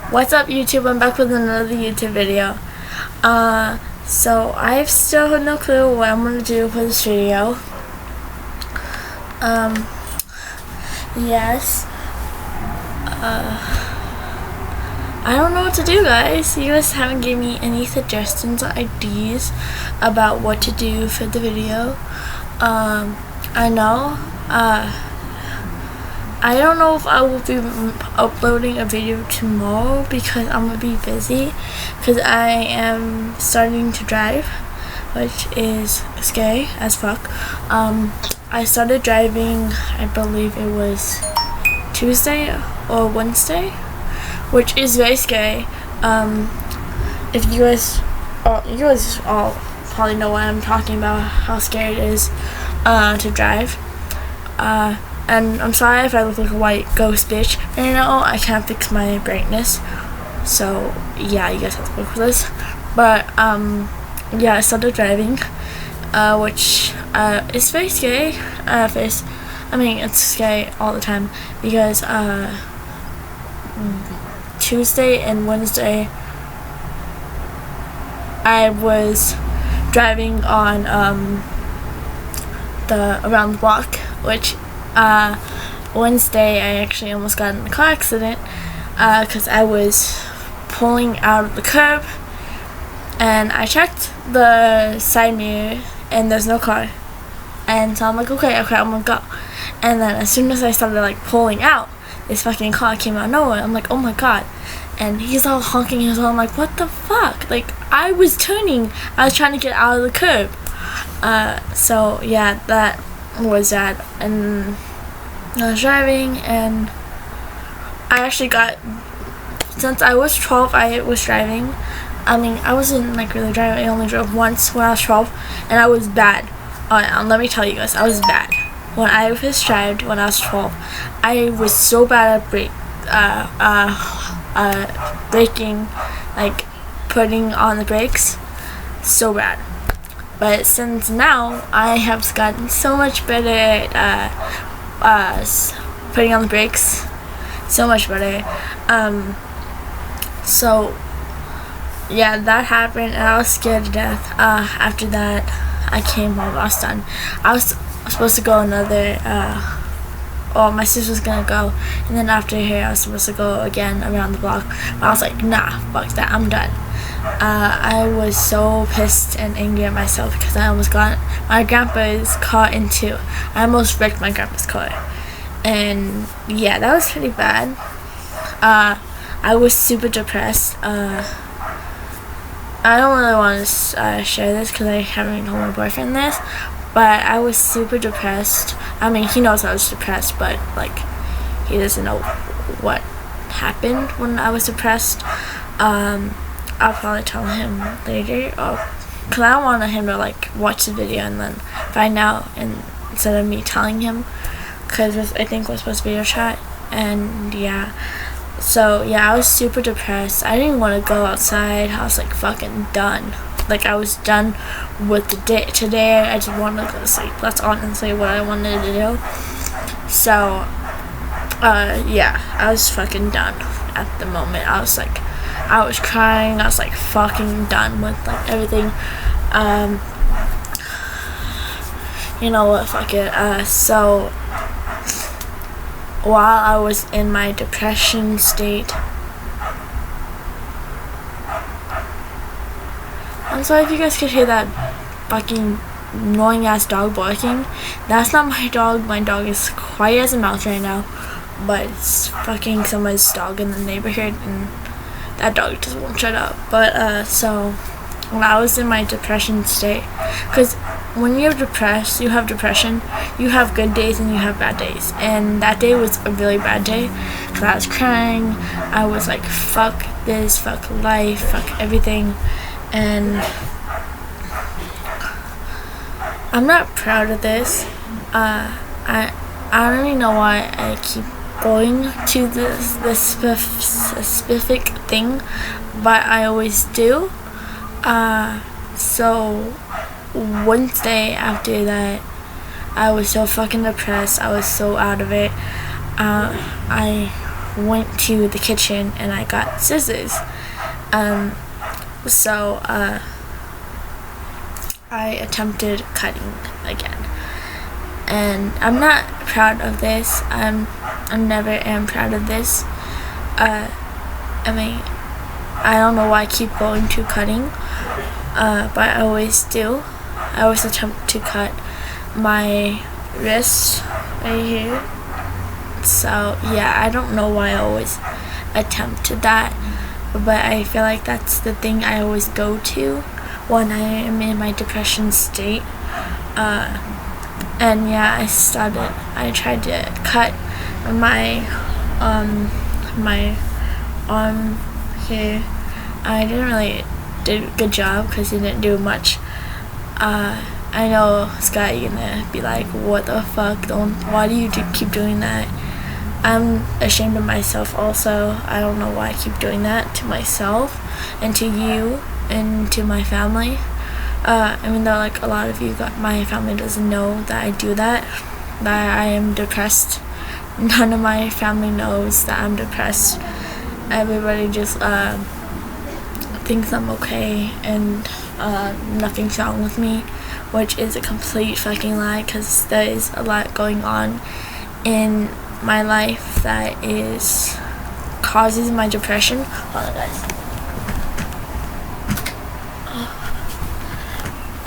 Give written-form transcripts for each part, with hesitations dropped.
What's up, YouTube? I'm back with another YouTube video. So I have still no clue what I'm gonna do for this video. Yes. I don't know what to do, guys. You guys haven't given me any suggestions or ideas about what to do for the video. I know. I don't know if I will be uploading a video tomorrow because I'm gonna be busy because I am starting to drive, which is scary as fuck. I started driving, I believe it was Tuesday or Wednesday, which is very scary. If you guys all probably know what I'm talking about, how scary it is to drive. And I'm sorry if I look like a white ghost bitch. And you know, I can't fix my brightness. So, yeah, you guys have to work with this. But, yeah, I started driving. Which, is very scary. It's scary all the time. Because, Tuesday and Wednesday, I was driving on, around the block, which Wednesday I actually almost got in a car accident because I was pulling out of the curb and I checked the side mirror and there's no car, and so I'm like, okay, I'm gonna go. And then as soon as I started like pulling out, this fucking car came out of nowhere. I'm like, oh my god. And he's all honking his horn. I'm like, what the fuck? Like, I was turning, I was trying to get out of the curb. So yeah, that was that. And I was driving, and I actually got, since I was 12, I was driving. I mean, I wasn't like really driving. I only drove once when I was 12, and I was bad. Let me tell you guys, I was bad when I first drove when I was 12. I was so bad at braking, like putting on the brakes, so bad. But since now, I have gotten so much better at putting on the brakes, so much better. So yeah, that happened, and I was scared to death. After that, I came home. I was done. I was supposed to go another. My sister was gonna go, and then after her, I was supposed to go again around the block. But I was like, nah, fuck that, I'm done. I was so pissed and angry at myself because I almost got my grandpa's car into. I almost wrecked my grandpa's car, and yeah, that was pretty bad. I was super depressed. I don't really want to share this because I haven't told my boyfriend this, but I was super depressed. I mean, he knows I was depressed, but like, he doesn't know what happened when I was depressed. I'll probably tell him later, because I don't want him to like watch the video and then find out, instead of me telling him, because I think we're supposed to be a chat. And yeah, so yeah, I was super depressed. I didn't want to go outside. I was like fucking done. Like, I was done with the day today. I just wanted to go to sleep. That's honestly what I wanted to do. So yeah, I was fucking done at the moment. I was crying. I was like fucking done with like everything. You know what, fuck it. So while I was in my depression state, I'm sorry if you guys could hear that fucking annoying ass dog barking. That's not my dog. My dog is quiet as a mouse right now, but it's fucking somebody's dog in the neighborhood, and that dog just won't shut up. But so when I was in my depression state, because when you're depressed, you have depression, you have good days and you have bad days, and that day was a really bad day because I was crying. I was like, fuck this, fuck life, fuck everything. And I'm not proud of this. I don't even know why I keep going to this specific thing, but I always do. So Wednesday after that, I was so fucking depressed. I was so out of it. I went to the kitchen and I got scissors. So I attempted cutting again, and I'm not proud of this. I never am proud of this. I mean, I don't know why I keep going to cutting, but I always do. I always attempt to cut my wrist right here. So yeah, I don't know why I always attempt that, but I feel like that's the thing I always go to when I am in my depression state. And yeah, I tried to cut my my arm here. I didn't really do a good job because he didn't do much. I know Scott, you're gonna be like, what the fuck, why do you keep doing that? I'm ashamed of myself also. I don't know why I keep doing that to myself and to you and to my family. Even though like a lot of you my family doesn't know that I do that I am depressed. None of my family knows that I'm depressed. Everybody just thinks I'm okay and nothing's wrong with me, which is a complete fucking lie, because there is a lot going on in my life that causes my depression. Hold on, guys.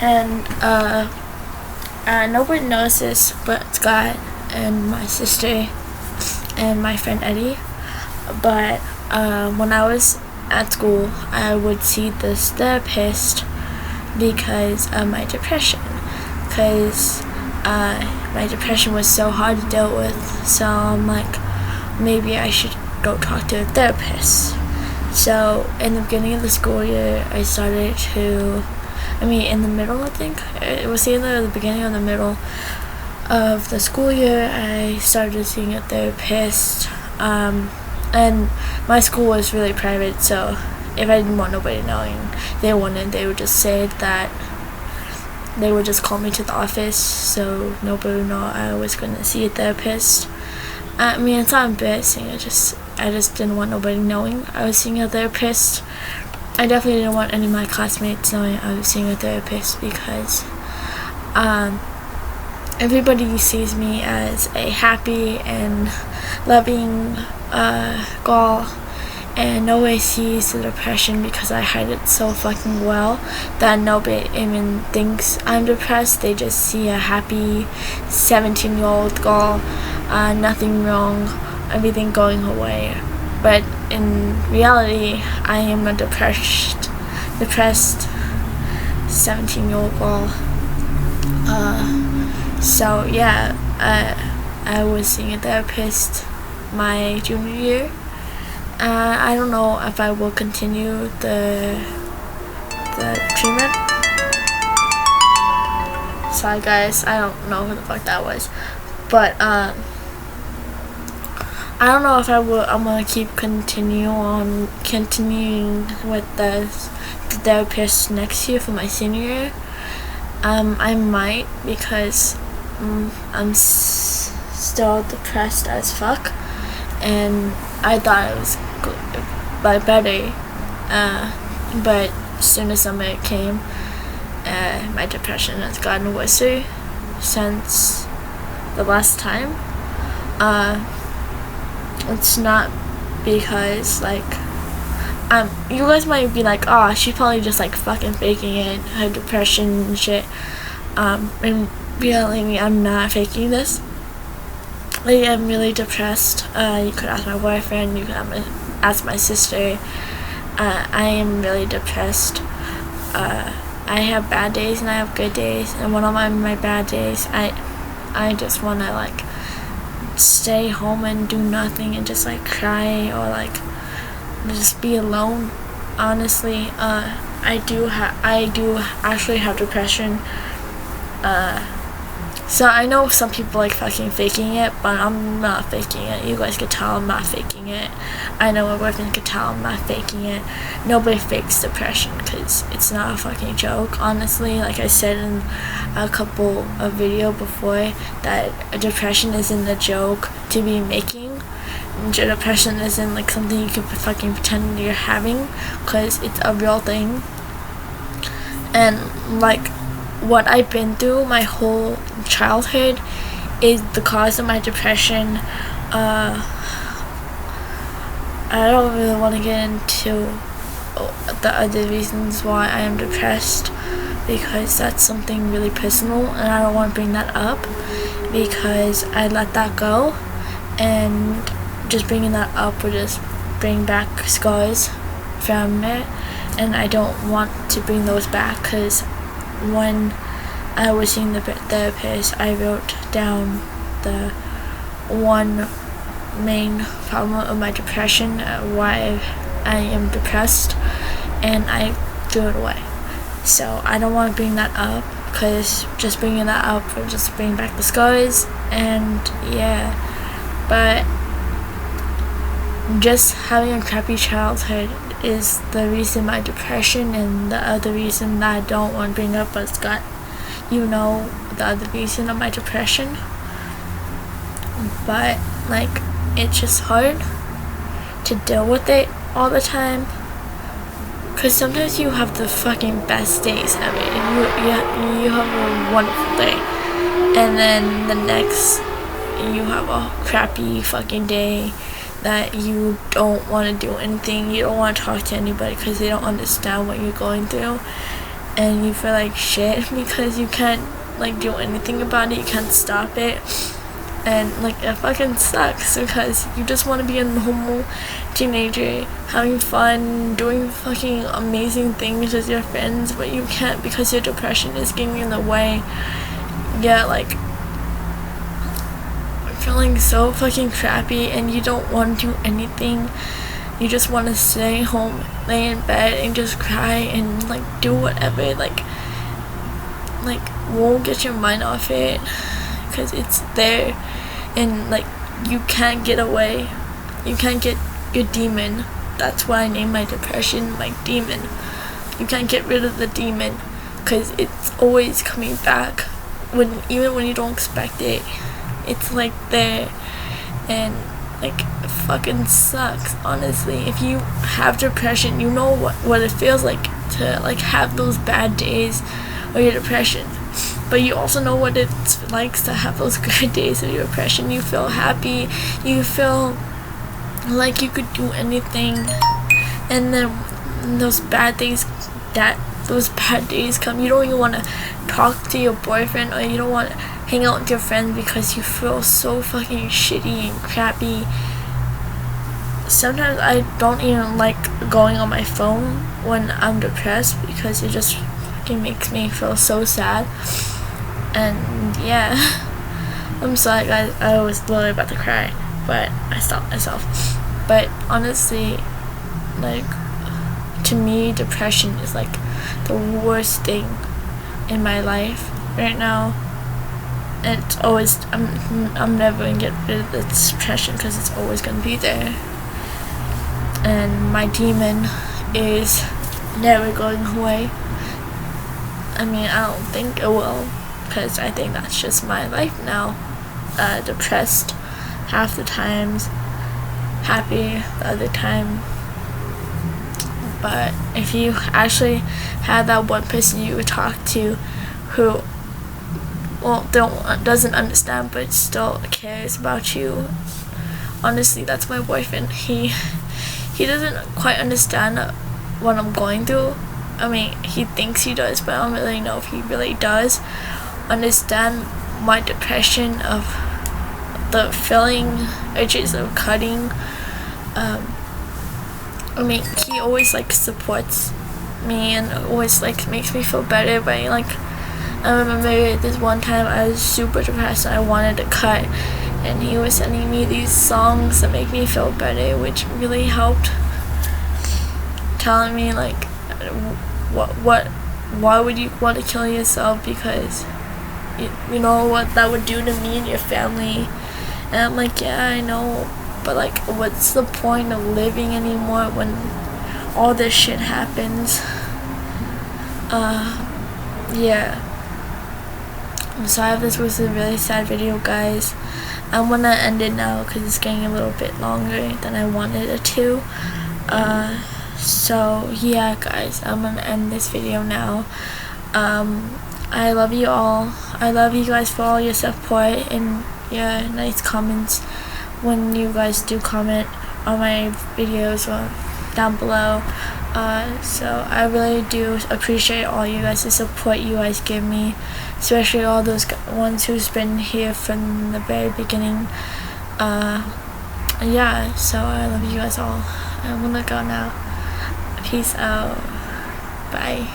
And nobody knows this but Scott and my sister and my friend Eddie. But when I was at school, I would see this therapist because of my depression. Because my depression was so hard to deal with. So I'm like, maybe I should go talk to a therapist. So in the beginning of the school year, I started to, in the middle, I think. It was either the beginning or the middle of the school year, I started seeing a therapist. And my school was really private, so if I didn't want nobody knowing, they would just say that they would just call me to the office, so nobody would know I was going to see a therapist. It's not embarrassing. I just didn't want nobody knowing I was seeing a therapist. I definitely didn't want any of my classmates knowing I was seeing a therapist, because everybody sees me as a happy and loving girl, and nobody sees the depression because I hide it so fucking well that nobody even thinks I'm depressed. They just see a happy 17-year-old girl, nothing wrong, everything going away. But in reality, I am a depressed 17-year-old girl. So yeah, I was seeing a therapist my junior year. I don't know if I will continue the treatment. Sorry guys, I don't know who the fuck that was, but I don't know if I'm gonna keep continuing with the therapist next year for my senior year. I might, because I'm still depressed as fuck, and I thought it was better, but as soon as summer came, my depression has gotten worse since the last time. It's not because you guys might be like, oh, she's probably just fucking faking it, her depression and shit. And really, I'm not faking this. I am really depressed. You could ask my boyfriend, you could ask my sister. I am really depressed. I have bad days and I have good days, and one of my bad days, I just want to stay home and do nothing and just cry, or just be alone. Honestly, I do actually have depression. So I know some people fucking faking it, but I'm not faking it. You guys could tell I'm not faking it. I know my boyfriend could tell I'm not faking it. Nobody fakes depression, because it's not a fucking joke. Honestly, like I said in a couple of videos before, that depression isn't a joke to be making. depression isn't like something you can fucking pretend you're having, because it's a real thing. And like what I've been through my whole childhood is the cause of my depression. I don't really want to get into the other reasons why I am depressed, because that's something really personal and I don't want to bring that up, because I let that go, and just bringing that up would just bring back scars from it, and I don't want to bring those back, because when I was seeing the therapist, I wrote down the one main problem of my depression, why I am depressed, and I threw it away. So I don't want to bring that up, because just bringing that up will just bring back the scars, and yeah. But just having a crappy childhood is the reason my depression, and the other reason that I don't want to bring up, but Scott, you know the other reason of my depression. But like, it's just hard to deal with it all the time, because sometimes you have the fucking best days ever. You have a wonderful day, and then the next you have a crappy fucking day that you don't want to do anything, you don't want to talk to anybody because they don't understand what you're going through, and you feel like shit because you can't like do anything about it, you can't stop it. And like, it fucking sucks, because you just want to be a normal teenager, having fun, doing fucking amazing things with your friends, but you can't because your depression is getting in the way. Yeah, like, feeling so fucking crappy, and you don't want to do anything. You just want to stay home, lay in bed, and just cry and like do whatever. Like won't get your mind off it, because it's there, and like, you can't get away, you can't get your demon. That's why I named my depression my demon. You can't get rid of the demon, because it's always coming back, even when you don't expect it. It's like there, and like, it fucking sucks, honestly. If you have depression, you know what it feels like to like have those bad days of your depression, but you also know what it's like to have those good days of your depression. You feel happy, you feel like you could do anything, and then those bad days come, you don't even want to talk to your boyfriend, or you don't want to hang out with your friends because you feel so fucking shitty and crappy. Sometimes I don't even like going on my phone when I'm depressed, because it just fucking makes me feel so sad. And yeah, I'm sorry guys, I was literally about to cry, but I stopped myself. But honestly, like, to me, depression is like the worst thing in my life right now. And it's always, I'm never gonna get rid of this depression, because it's always gonna be there. And my demon is never going away. I mean, I don't think it will, because I think that's just my life now. Depressed half the times, happy the other time. But if you actually have that one person you would talk to who doesn't understand but still cares about you, honestly, that's my boyfriend. He doesn't quite understand what I'm going through. I mean, he thinks he does, but I don't really know if he really does understand my depression, of the feeling urges of cutting. I mean, he always like supports me and always like makes me feel better, but like, I remember this one time I was super depressed and I wanted to cut, and he was sending me these songs that make me feel better, which really helped. Telling me like, why would you want to kill yourself, because you know what that would do to me and your family. And I'm like, yeah, I know, but like, what's the point of living anymore when all this shit happens? Yeah. I'm sorry if this was a really sad video, guys. I'm gonna end it now because it's getting a little bit longer than I wanted it to. So yeah, guys, I'm gonna end this video now. I love you all. I love you guys for all your support and your nice comments when you guys do comment on my videos or down below. So I really do appreciate all you guys' support you guys give me, especially all those ones who's been here from the very beginning. Yeah, so I love you guys all. I'm gonna go now. Peace out. Bye.